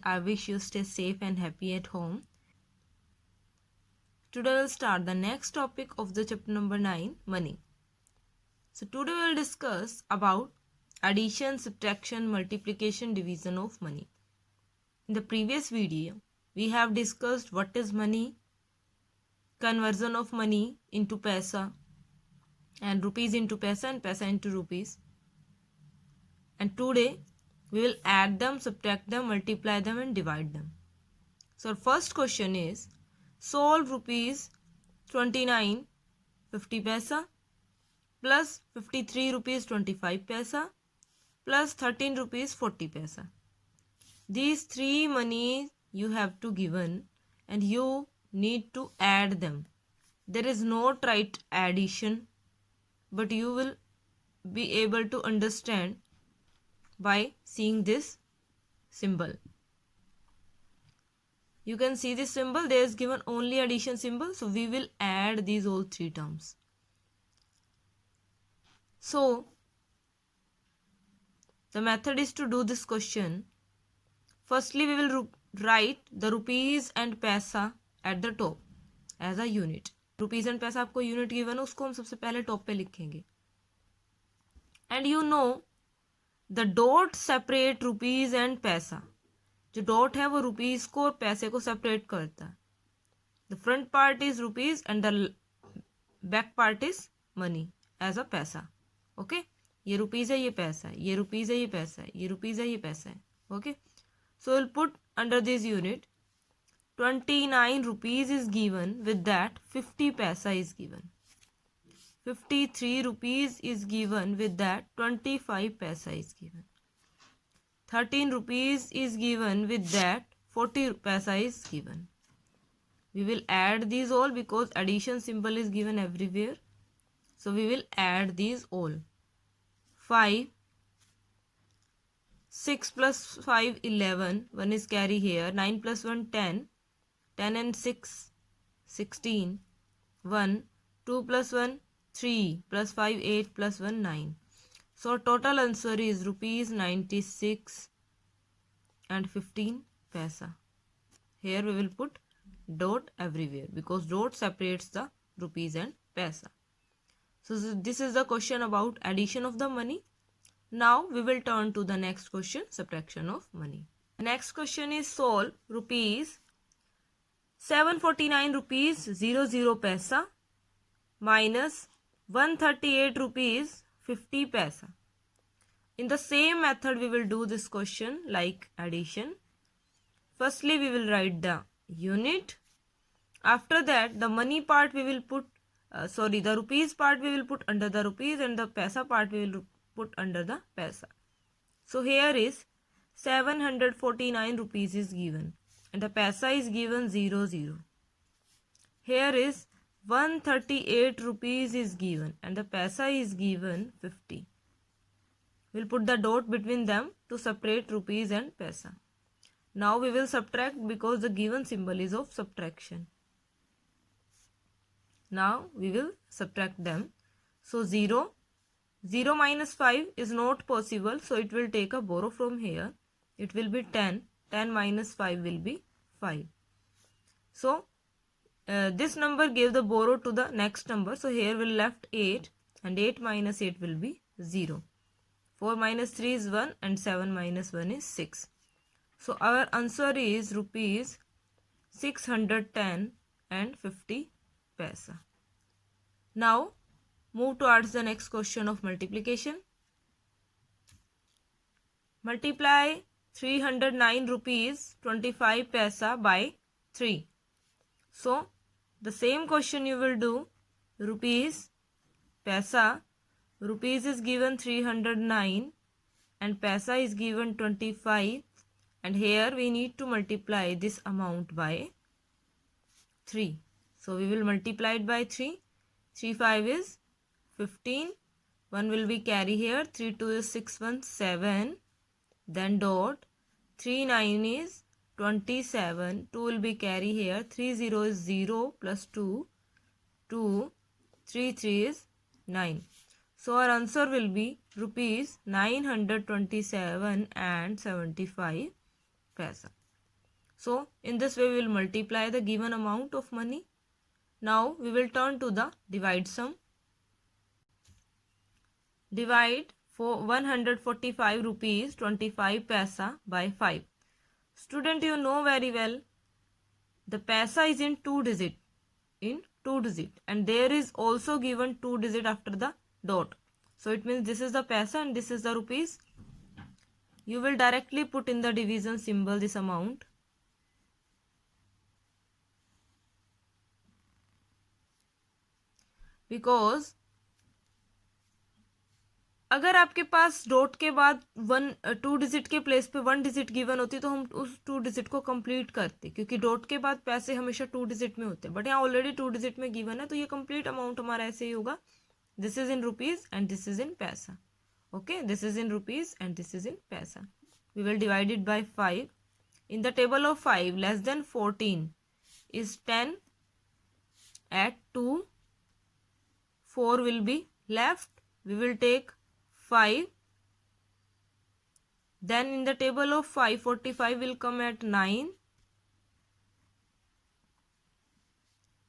I wish you stay safe and happy at home. Today we'll start the next topic of the chapter number 9, money. So today we'll discuss about addition, subtraction, multiplication, division of money. In the previous video, we have discussed what is money, conversion of money into paisa, and rupees into paisa and paisa into rupees. And today we will add them, subtract them, multiply them and divide them. So our first question is, solve rupees 29 50 paisa plus 53 rupees 25 paisa plus 13 rupees 40 paisa. These three money you have to given and you need to add them. There is no right addition, but you will be able to understand by seeing this symbol. You can see this symbol, there is given only addition symbol, so we will add these all three terms. So the method is to do this question. Firstly, we will write the rupees and paisa at the top as a unit. Rupees and paisa आपको unit given है, उसको हम सबसे पहले top पे लिखेंगे. And you know the dot separate rupees and paisa. जो dot है वो रुपीज को और पैसे को सेपरेट करता है. The front part is rupees and the back part is money as a paisa. Okay, ये रुपीज है, ये पैसा है, ये रुपीज है, ये पैसा है, ये रुपीज है, ये पैसा है. Okay, so will put under this unit 29 rupees is given, with that 50 paisa is given. 53 rupees is given, with that 25 paisa is given. 13 rupees is given, with that 40 paisa is given. We will add these all because addition symbol is given everywhere. So we will add these all. 5, 6 plus 5, 11. 1 is carry here. 9 plus 1, 10. 10 and 6, 16. 1, 2 plus 1, 3. Plus 5, 8. Plus 1, 9. So total answer is rupees 96 and 15 paisa. Here we will put dot everywhere because dot separates the rupees and paisa. So this is the question about addition of the money. Now we will turn to the next question, subtraction of money. The next question is solve rupees 749 rupees 00 paisa minus 138 rupees 50 paisa. In the same method we will do this question like addition. Firstly we will write the unit. After that the money part we will put, the rupees part we will put under the rupees and the paisa part we will put under the paisa. So here is 749 rupees is given and the paisa is given 00. Here is 138 rupees is given and the paisa is given 50. We'll put the dot between them to separate rupees and paisa. Now we will subtract because the given symbol is of subtraction. Now we will subtract them. So 0 minus 5 is not possible, so it will take a borrow from here. It will be 10. 10 minus 5 will be 5. So this number gave the borrow to the next number. So here we left 8 and 8 minus 8 will be 0. 4 minus 3 is 1 and 7 minus 1 is 6. So our answer is rupees 610 and 50 paisa. Now move towards the next question of multiplication. Multiply 309 rupees 25 paisa by 3. So the same question you will do. Rupees, paisa. Rupees is given 309 and paisa is given 25, and here we need to multiply this amount by 3. So we will multiply it by 3. 3 5 is 15. 1 will be carry here. 3 2 is 6 1 7. Then dot. 3 9 is 27. 2 will be carry here. 3 0 is 0 plus 2. 2. 3 3 is 9. So our answer will be rupees 927 and 75 paisa. So in this way we will multiply the given amount of money. Now we will turn to the divide sum. Divide for 145 rupees 25 paisa by 5. Student, you know very well the paisa is in 2 digit, and there is also given 2 digit after the dot. So it means this is the paisa and this is the rupees. You will directly put in the division symbol this amount. Because अगर आपके पास dot के बाद 2 digit के place पे 1 digit given होती तो हम उस 2 डिजिट को कंप्लीट करते, क्योंकि डॉट के बाद पैसे हमेशा 2 डिजिट में होते हैं, बट यहाँ ऑलरेडी 2 डिजिट में गिवन है, तो ये कंप्लीट अमाउंट हमारा ऐसे ही होगा. This is in rupees and this is in paisa. Okay, this is in rupees and this is in paisa. We will divide it by 5. In the table of 5 less than 14 is 10. At 2, 4 will be left. We will take 5. Then in the table of 5, 45 will come at 9.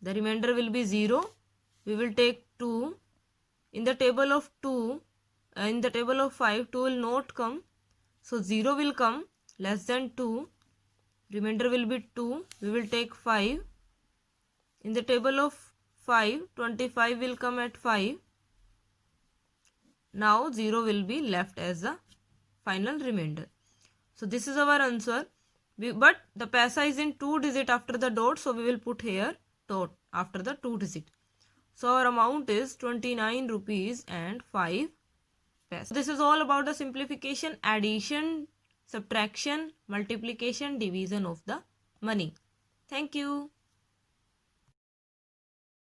The remainder will be 0. We will take 2. In the table of 5, 2 will not come. So 0 will come, less than 2. Remainder will be 2. We will take 5. In the table of 5, 25 will come at 5. Now 0 will be left as the final remainder. So this is our answer. But the paisa is in 2 digit after the dot, so we will put here dot after the 2 digit. So our amount is 29 rupees and 5 paisa. This is all about the simplification, addition, subtraction, multiplication, division of the money. Thank you.